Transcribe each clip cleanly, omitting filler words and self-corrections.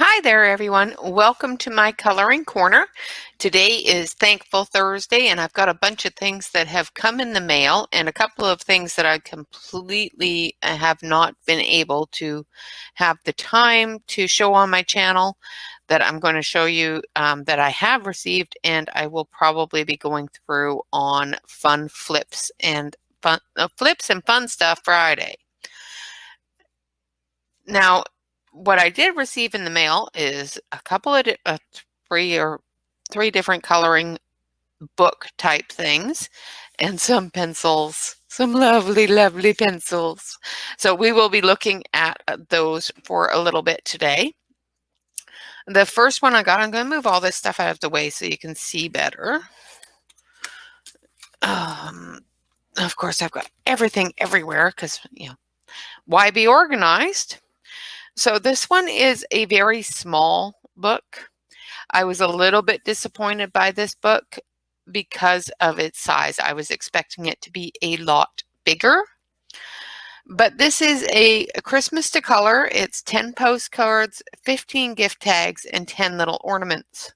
Hi there, everyone. Welcome to my coloring corner. Today is Thankful Thursday, and I've got a bunch of things that have come in the mail and a couple of things that I completely have not been able to have the time to show on my channel that I'm going to show you that I have received, and I will probably be going through on fun flips and fun stuff Friday. Now, what I did receive in the mail is a couple of three different coloring book type things and some pencils, some lovely, lovely pencils. So we will be looking at those for a little bit today. The first one I got, I'm going to move all this stuff out of the way so you can see better. Of course, I've got everything everywhere because, why be organized? So this one is a very small book. I was a little bit disappointed by this book because of its size. I was expecting it to be a lot bigger. But this is a Christmas to color. It's 10 postcards, 15 gift tags, and 10 little ornaments.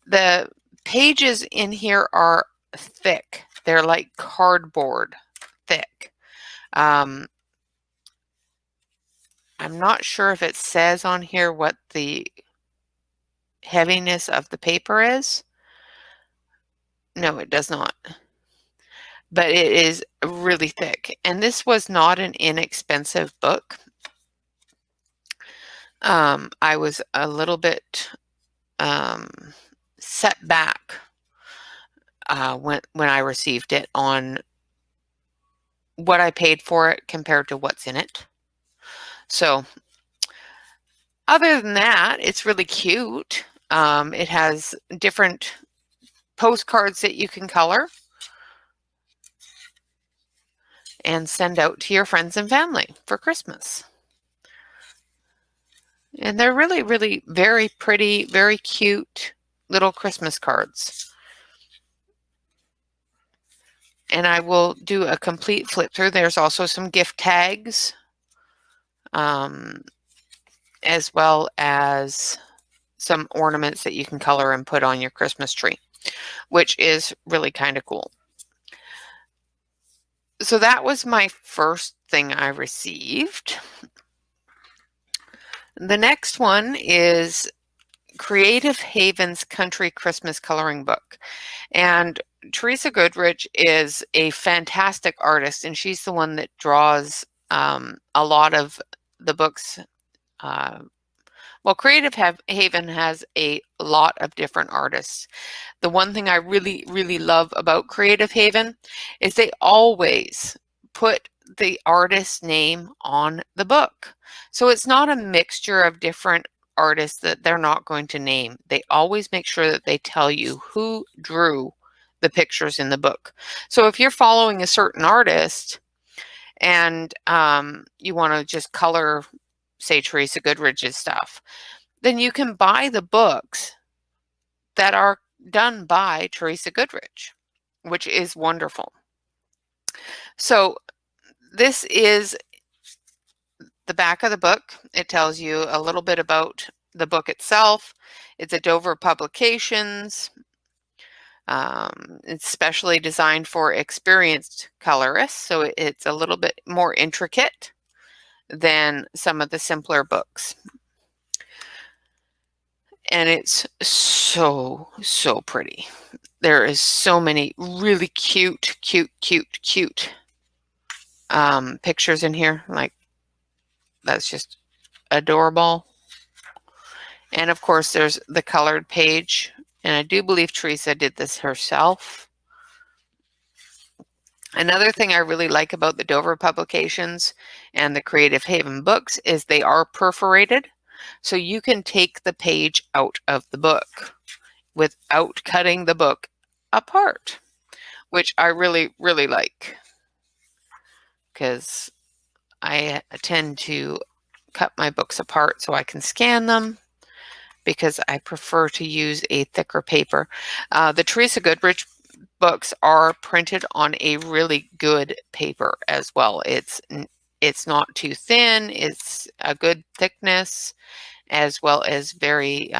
The pages in here are thick. They're like cardboard thick. I'm not sure if it says on here what the heaviness of the paper is. No, it does not. But it is really thick. And this was not an inexpensive book. I was a little bit set back when I received it on what I paid for it compared to what's in it. So other than that, it's really cute. It has different postcards that you can color and send out to your friends and family for Christmas. And they're really, really very pretty, very cute little Christmas cards. And I will do a complete flip through. There's also some gift tags, as well as some ornaments that you can color and put on your Christmas tree, which is really kind of cool. So that was my first thing I received. The next one is Creative Haven's Country Christmas Coloring Book. And Teresa Goodrich is a fantastic artist, and she's the one that draws a lot of the books. Well, Creative Haven has a lot of different artists. The one thing I really, really love about Creative Haven is they always put the artist's name on the book. So it's not a mixture of different artists that they're not going to name. They always make sure that they tell you who drew the pictures in the book. So if you're following a certain artist and you want to just color, say, Teresa Goodrich's stuff, then you can buy the books that are done by Teresa Goodrich, which is wonderful. So this is the back of the book. It tells you a little bit about the book itself. It's a Dover Publications. It's specially designed for experienced colorists, so it's a little bit more intricate than some of the simpler books. And it's so, so pretty. There is so many really cute pictures in here. Like, that's just adorable. And of course, there's the colored page. And I do believe Teresa did this herself. Another thing I really like about the Dover Publications and the Creative Haven books is they are perforated. So you can take the page out of the book without cutting the book apart, which I really, really like, because I tend to cut my books apart so I can scan them, because I prefer to use a thicker paper. The Teresa Goodrich books are printed on a really good paper as well. It's not too thin. It's a good thickness, as well as very,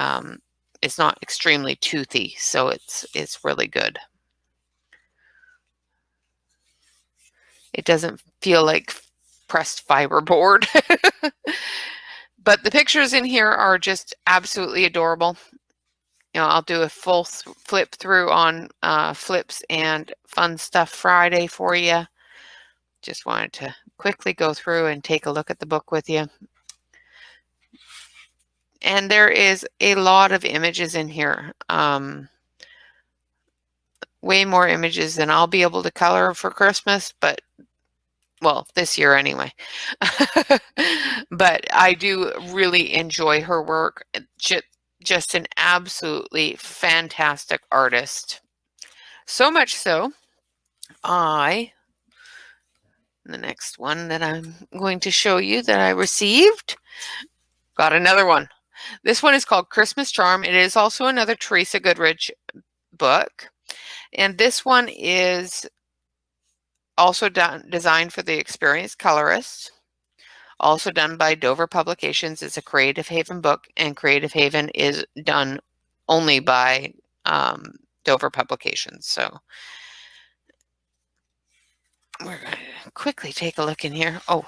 it's not extremely toothy, so it's really good. It doesn't feel like pressed fiberboard. But the pictures in here are just absolutely adorable. You know, I'll do a full flip through on Flips and Fun Stuff Friday for you. Just wanted to quickly go through and take a look at the book with you. And there is a lot of images in here. Way more images than I'll be able to color for Christmas, but well, this year anyway. But I do really enjoy her work. Just an absolutely fantastic artist. So much so, the next one that I'm going to show you that I received, got another one. This one is called Christmas Charm. It is also another Teresa Goodrich book. And this one is also designed for the experienced colorist. Also done by Dover Publications. It's a Creative Haven book, and Creative Haven is done only by Dover Publications. So we're going to quickly take a look in here. Oh,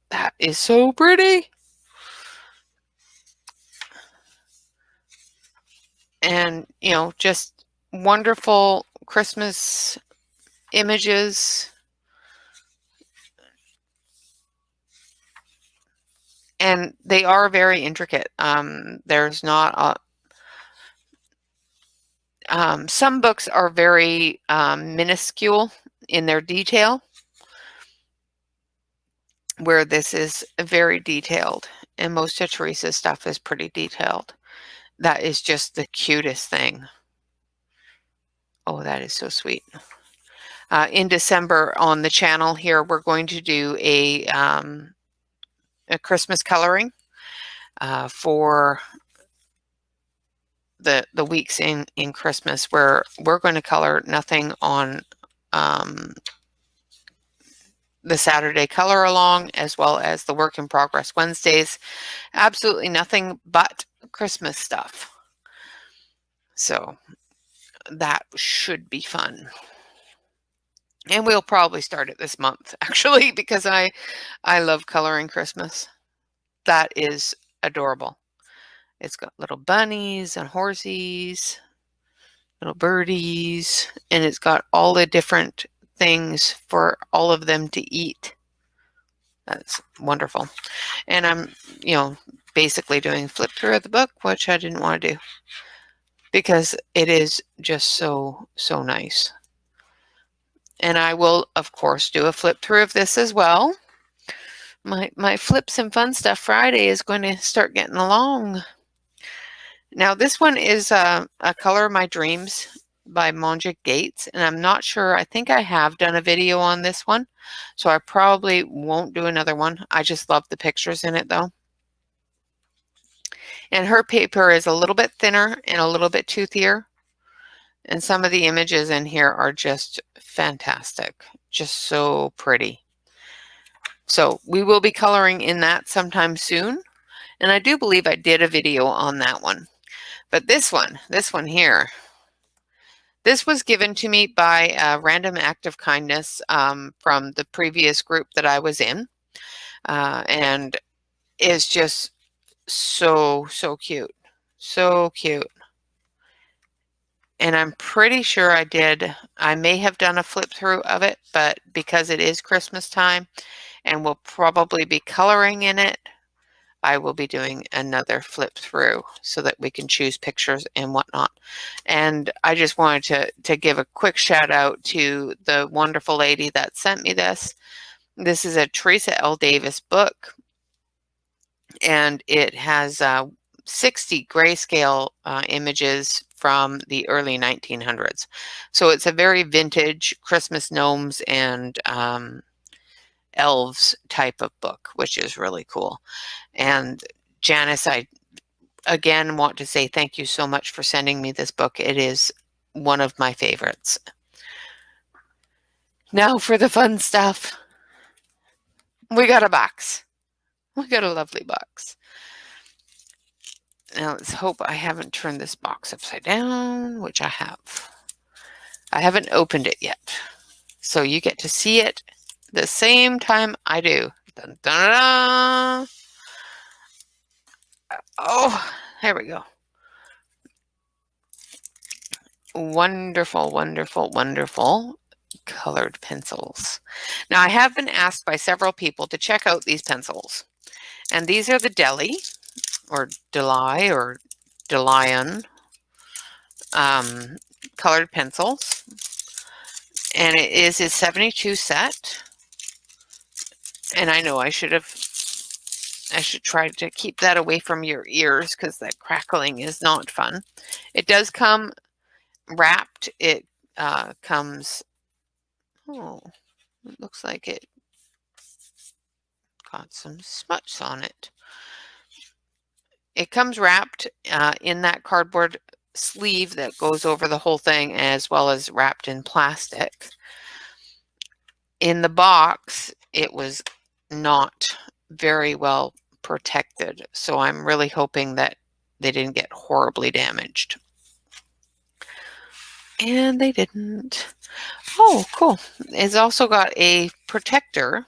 that is so pretty. And, you know, just wonderful Christmas images. And they are very intricate. There's not some books are very minuscule in their detail, where this is very detailed, and most of Teresa's stuff is pretty detailed. That is just the cutest thing. Oh, that is so sweet. In December on the channel here, we're going to do a Christmas coloring for the weeks in Christmas, where we're going to color nothing on the Saturday color along, as well as the work in progress Wednesdays. Absolutely nothing but Christmas stuff. So that should be fun. And we'll probably start it this month, actually, because I love coloring Christmas. That is adorable. It's got little bunnies and horsies, little birdies, and it's got all the different things for all of them to eat. That's wonderful. And I'm, you know, basically doing flip through of the book, which I didn't want to do because it is just so nice. And I will, of course, do a flip through of this as well. My Flips and Fun Stuff Friday is going to start getting along. Now, this one is a Color of My Dreams by Monja Gates, and I'm not sure. I think I have done a video on this one, so I probably won't do another one. I just love the pictures in it, though. And her paper is a little bit thinner and a little bit toothier, and some of the images in here are just fantastic, just so pretty. So we will be coloring in that sometime soon, and I do believe I did a video on that one. But this one here, this was given to me by a random act of kindness from the previous group that I was in, and is just so cute, so cute. And I'm pretty sure I may have done a flip through of it, but because it is Christmas time and we'll probably be coloring in it, I will be doing another flip through so that we can choose pictures and whatnot. And I just wanted to give a quick shout out to the wonderful lady that sent me this. This is a Teresa L. Davis book, and it has 60 grayscale images from the early 1900s. So it's a very vintage Christmas gnomes and elves type of book, which is really cool. And Janice, I again want to say thank you so much for sending me this book. It is one of my favorites. Now for the fun stuff. We got a box. We got a lovely box. Now let's hope I haven't turned this box upside down, which I have. I haven't opened it yet. So you get to see it the same time I do. Dun, dun, dun. Oh, there we go. Wonderful, wonderful, wonderful colored pencils. Now, I have been asked by several people to check out these pencils. And these are the Deli, or Deli, or Delion colored pencils. And it is a 72 set. And I know I should try to keep that away from your ears because that crackling is not fun. It does come wrapped. It comes, oh, it looks like it got some smudge on it. It comes wrapped in that cardboard sleeve that goes over the whole thing, as well as wrapped in plastic. In the box, it was not very well protected, so I'm really hoping that they didn't get horribly damaged. And they didn't. Oh, cool. It's also got a protector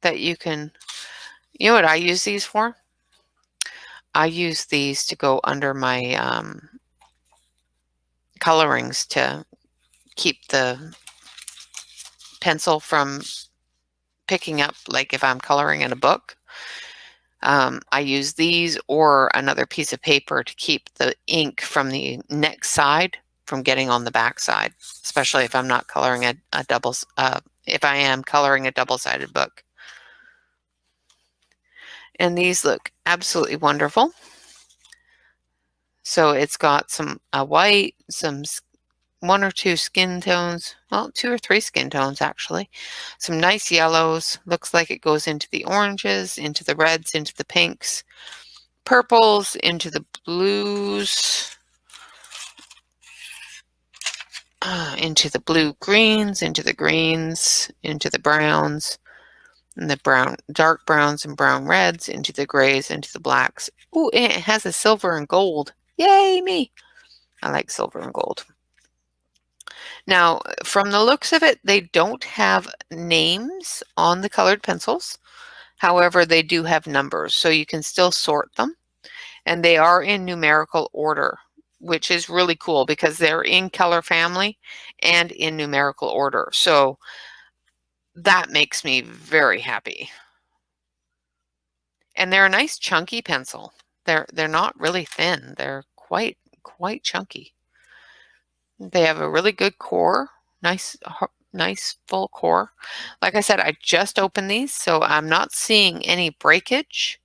that you can, you know what I use these for? I use these to go under my colorings to keep the pencil from picking up, like if I'm coloring in a book. I use these or another piece of paper to keep the ink from the next side from getting on the back side, especially if I'm not coloring a double, if I am coloring a double-sided book. And these look absolutely wonderful. So it's got some white, some one or two skin tones, well, 2 or 3 skin tones actually. Some nice yellows. Looks like it goes into the oranges, into the reds, into the pinks, purples, into the blues, into the blue-greens, into the greens, into the browns, and the dark browns and brown reds, into the grays, into the blacks. Ooh, and it has a silver and gold. Yay, me! I like silver and gold. Now, from the looks of it, they don't have names on the colored pencils. However, they do have numbers, so you can still sort them. And they are in numerical order, which is really cool because they're in color family and in numerical order. So that makes me very happy. And they're a nice chunky pencil. They're not really thin. They're quite chunky. They have a really good core, nice full core. Like I said, I just opened these, so I'm not seeing any breakage.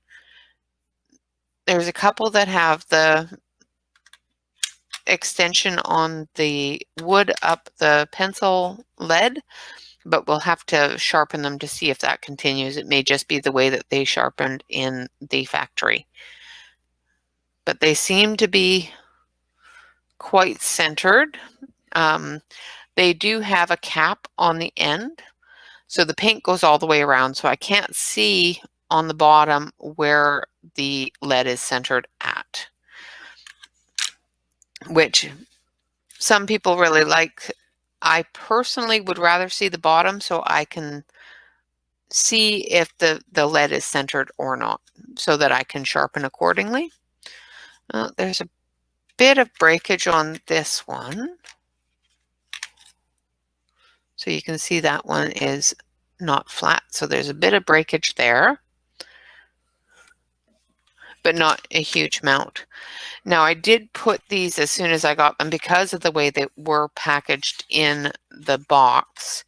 There's a couple that have the extension on the wood up the pencil lead, but we'll have to sharpen them to see if that continues. It may just be the way that they sharpened in the factory. But they seem to be quite centered. They do have a cap on the end, so the paint goes all the way around, so I can't see on the bottom where the lead is centered at, which some people really like. I personally would rather see the bottom so I can see if the lead is centered or not, so that I can sharpen accordingly. There's a bit of breakage on this one. So you can see that one is not flat. So there's a bit of breakage there, but not a huge amount. Now I did put these as soon as I got them because of the way they were packaged in the box.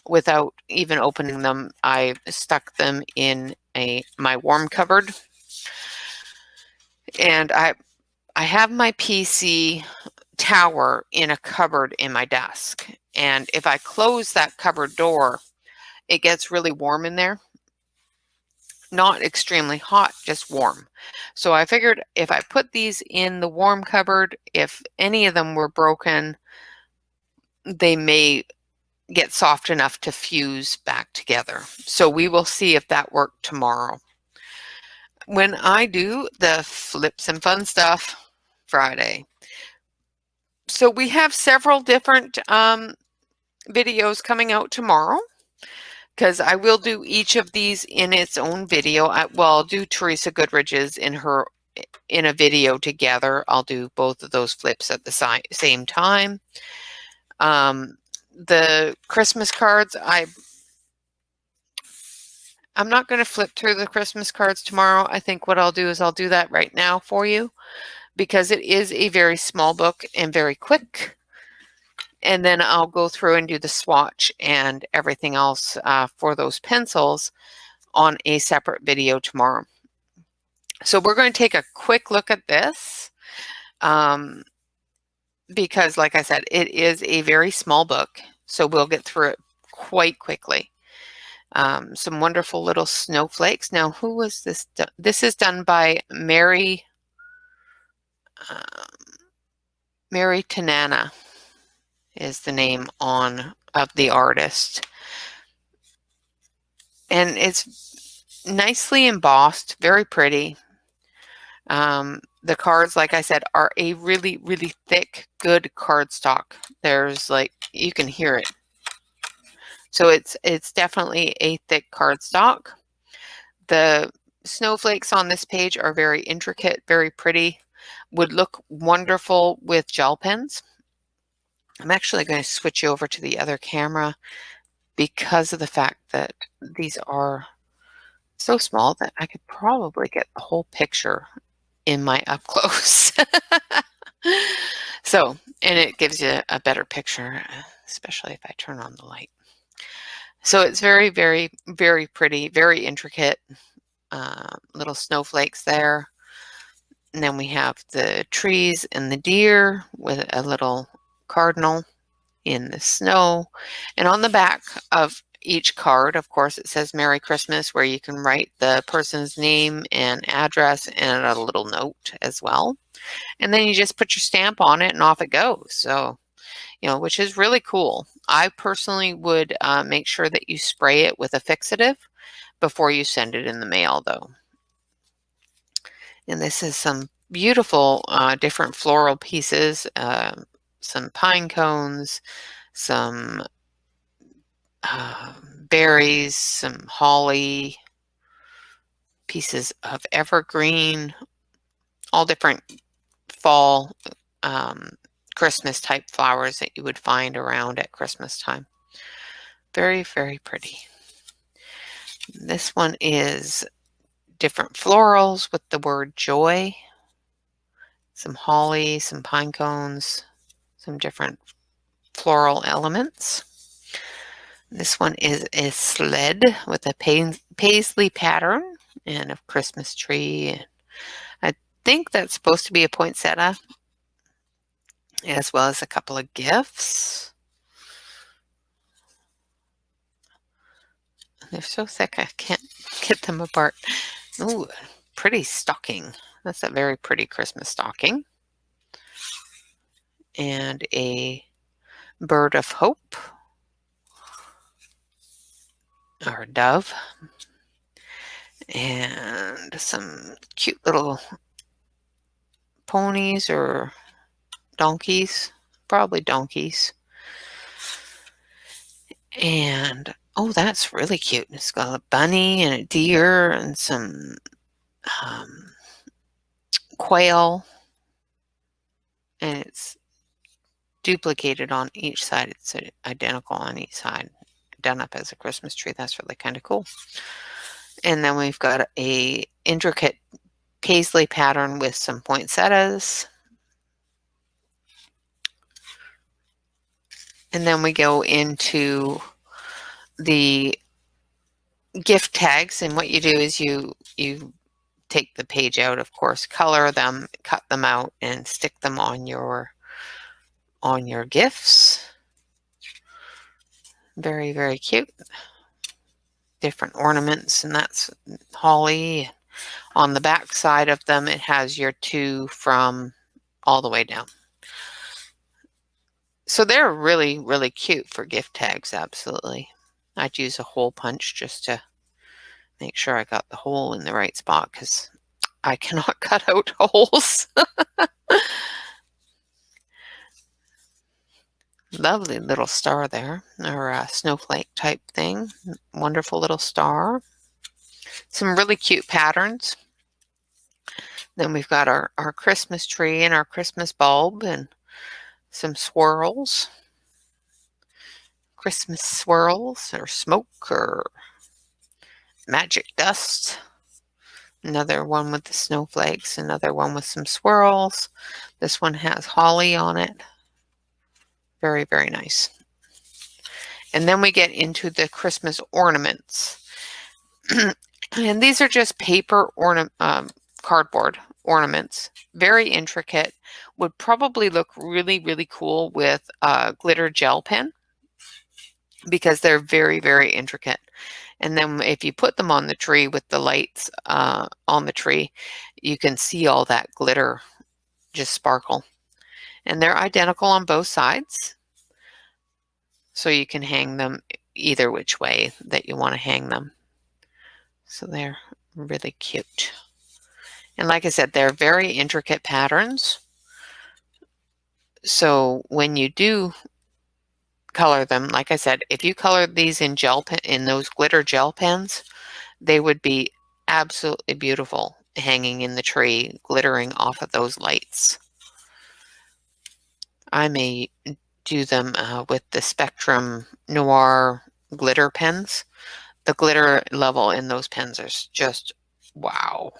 Without even opening them, I stuck them in my warm cupboard. And I have my PC tower in a cupboard in my desk. And if I close that cupboard door, it gets really warm in there. Not extremely hot, just warm. So I figured if I put these in the warm cupboard, if any of them were broken, they may get soft enough to fuse back together. So we will see if that worked tomorrow. when I do the Flips and Fun Stuff Friday. So we have several different videos coming out tomorrow, because I will do each of these in its own video. I'll do Teresa Goodrich's in a video together. I'll do both of those flips at the same time. The Christmas cards, I'm not going to flip through the Christmas cards tomorrow. I think what I'll do is I'll do that right now for you, because it is a very small book and very quick. And then I'll go through and do the swatch and everything else for those pencils on a separate video tomorrow. So we're going to take a quick look at this because, like I said, it is a very small book, so we'll get through it quite quickly. Some wonderful little snowflakes. Now, who was this? This is done by Mary Tanana is the name of the artist. And it's nicely embossed, very pretty. The cards, like I said, are a really, really thick, good cardstock. There's you can hear it. So it's definitely a thick cardstock. The snowflakes on this page are very intricate, very pretty. Would look wonderful with gel pens. I'm actually going to switch over to the other camera because of the fact that these are so small that I could probably get the whole picture in my up close. So, and it gives you a better picture, especially if I turn on the light. So it's very, very, very pretty, very intricate. Little snowflakes there. And then we have the trees and the deer with a little cardinal in the snow. And on the back of each card, of course, it says Merry Christmas, where you can write the person's name and address and a little note as well. And then you just put your stamp on it and off it goes. So, which is really cool. I personally would make sure that you spray it with a fixative before you send it in the mail, though. And this is some beautiful different floral pieces, some pine cones, some berries, some holly, pieces of evergreen, all different fall Christmas type flowers that you would find around at Christmas time. Very, very pretty. This one is different florals with the word joy, some holly, some pine cones, some different floral elements. This one is a sled with a paisley pattern and a Christmas tree. I think that's supposed to be a poinsettia, as well as a couple of gifts. They're so thick I can't get them apart. Ooh, pretty stocking. That's a very pretty Christmas stocking. And a bird of hope, or dove. And some cute little ponies or donkeys, probably donkeys. And oh, that's really cute. It's got a bunny and a deer and some quail, and it's duplicated on each side. It's identical on each side, done up as a Christmas tree. That's really kind of cool. And then we've got a intricate paisley pattern with some poinsettias. And then we go into the gift tags, and what you do is you take the page out, of course, color them, cut them out, and stick them on your gifts. Very, very cute. Different ornaments, and that's holly. On the back side of them, it has your two from all the way down. So they're really, really cute for gift tags, absolutely. I'd use a hole punch just to make sure I got the hole in the right spot, because I cannot cut out holes. Lovely little star there, or a snowflake type thing. Wonderful little star. Some really cute patterns. Then we've got our Christmas tree and our Christmas bulb and some swirls. Christmas swirls or smoke or magic dust. Another one with the snowflakes, another one with some swirls. This one has holly on it. Very, very nice. And then we get into the Christmas ornaments. And these are just paper cardboard ornaments. Very intricate. Would probably look really, really cool with a glitter gel pen because they're very, very intricate. And then if you put them on the tree with the lights on the tree, you can see all that glitter just sparkle. And they're identical on both sides. So you can hang them either which way that you want to hang them. So they're really cute. And like I said, they're very intricate patterns. So when you do color them, like I said, if you colored these in those glitter gel pens, they would be absolutely beautiful hanging in the tree, glittering off of those lights. I may do them with the Spectrum Noir glitter pens. The glitter level in those pens is just wow.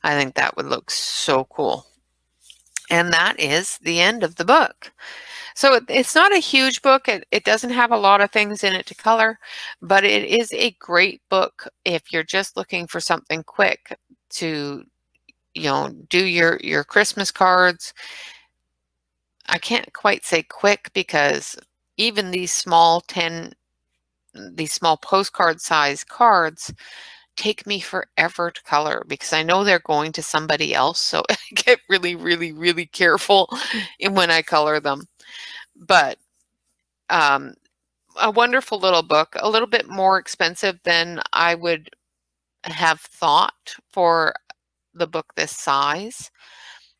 I think that would look so cool. And that is the end of the book. So it's not a huge book. It doesn't have a lot of things in it to color, but it is a great book if you're just looking for something quick to, do your Christmas cards. I can't quite say quick because even these small postcard size cards take me forever to color because I know they're going to somebody else. So I get really, really, really careful when I color them. But a wonderful little book, a little bit more expensive than I would have thought for the book this size.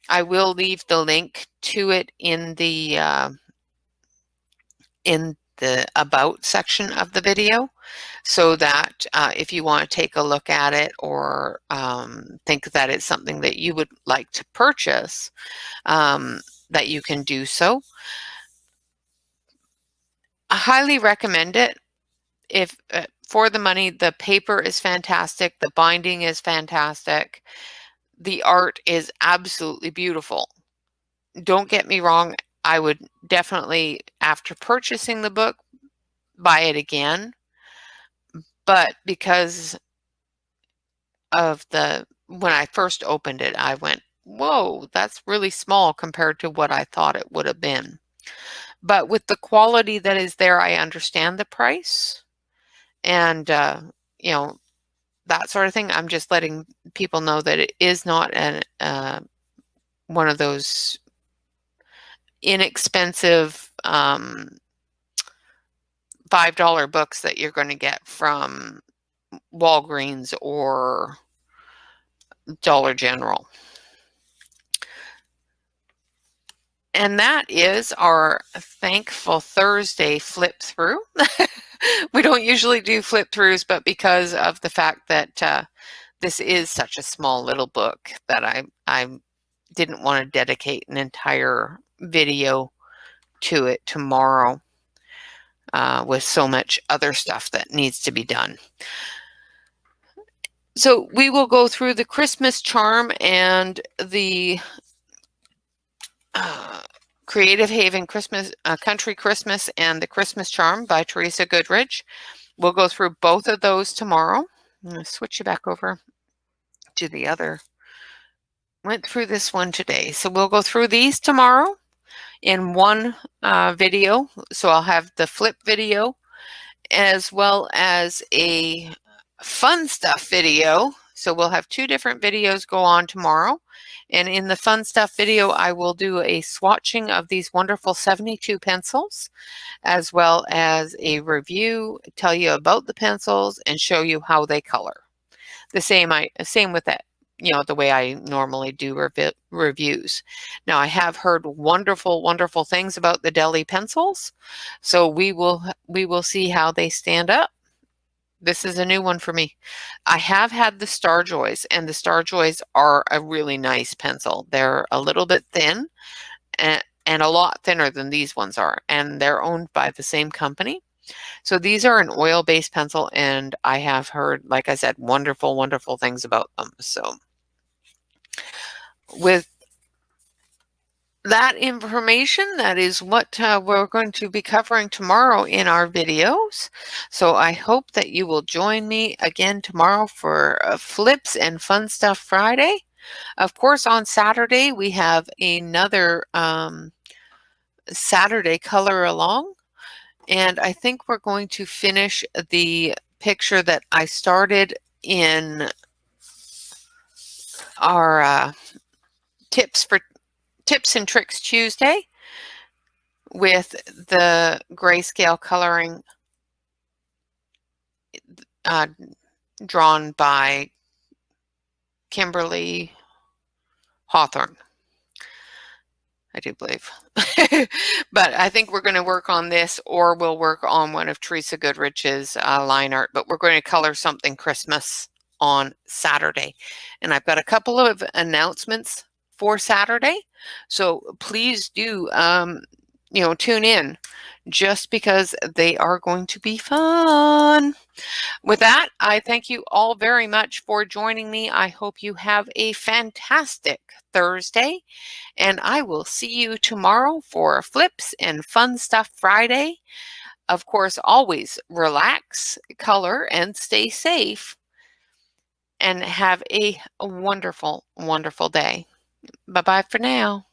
I will leave the link to it in the about section of the video, so that if you want to take a look at it or think that it's something that you would like to purchase, that you can do so. I highly recommend it. If for the money, the paper is fantastic, the binding is fantastic, the art is absolutely beautiful. Don't get me wrong, I would definitely, after purchasing the book, buy it again. But because of when I first opened it, I went, whoa, that's really small compared to what I thought it would have been. But with the quality that is there, I understand the price. And, that sort of thing. I'm just letting people know that it is not one of those inexpensive $5 books that you're going to get from Walgreens or Dollar General. And that is our Thankful Thursday flip through. We don't usually do flip throughs, but because of the fact that this is such a small little book that I didn't want to dedicate an entire video to it tomorrow with so much other stuff that needs to be done. So we will go through the Christmas charm and the Creative Haven Christmas Country Christmas and the Christmas Charm by Teresa Goodrich. We'll go through both of those tomorrow. I'm going to switch you back over to the other. Went through this one today. So we'll go through these tomorrow in one video. So I'll have the flip video as well as a fun stuff video. So we'll have two different videos go on tomorrow. And in the fun stuff video, I will do a swatching of these wonderful 72 pencils, as well as a review, tell you about the pencils and show you how they color. The same with that, the way I normally do reviews. Now, I have heard wonderful, wonderful things about the Deli pencils, so we will see how they stand up. This is a new one for me. I have had the Star Joys, and the Star Joys are a really nice pencil. They're a little bit thin, and a lot thinner than these ones are, and they're owned by the same company. So these are an oil-based pencil, and I have heard, like I said, wonderful, wonderful things about them. So with that information, that is what we're going to be covering tomorrow in our videos. So I hope that you will join me again tomorrow for Flips and Fun Stuff Friday. Of course, on Saturday, we have another Saturday color along. And I think we're going to finish the picture that I started in our Tips and Tricks Tuesday with the grayscale coloring drawn by Kimberly Hawthorne, I do believe. But I think we're going to work on this, or we'll work on one of Teresa Goodrich's line art, but we're going to color something Christmas on Saturday. And I've got a couple of announcements for Saturday, so please do tune in, just because they are going to be fun. With that, I thank you all very much for joining me. I hope you have a fantastic Thursday, and I will see you tomorrow for Flips and Fun Stuff Friday. Of course, always relax, color, and stay safe, and have a wonderful, wonderful day. Bye-bye for now.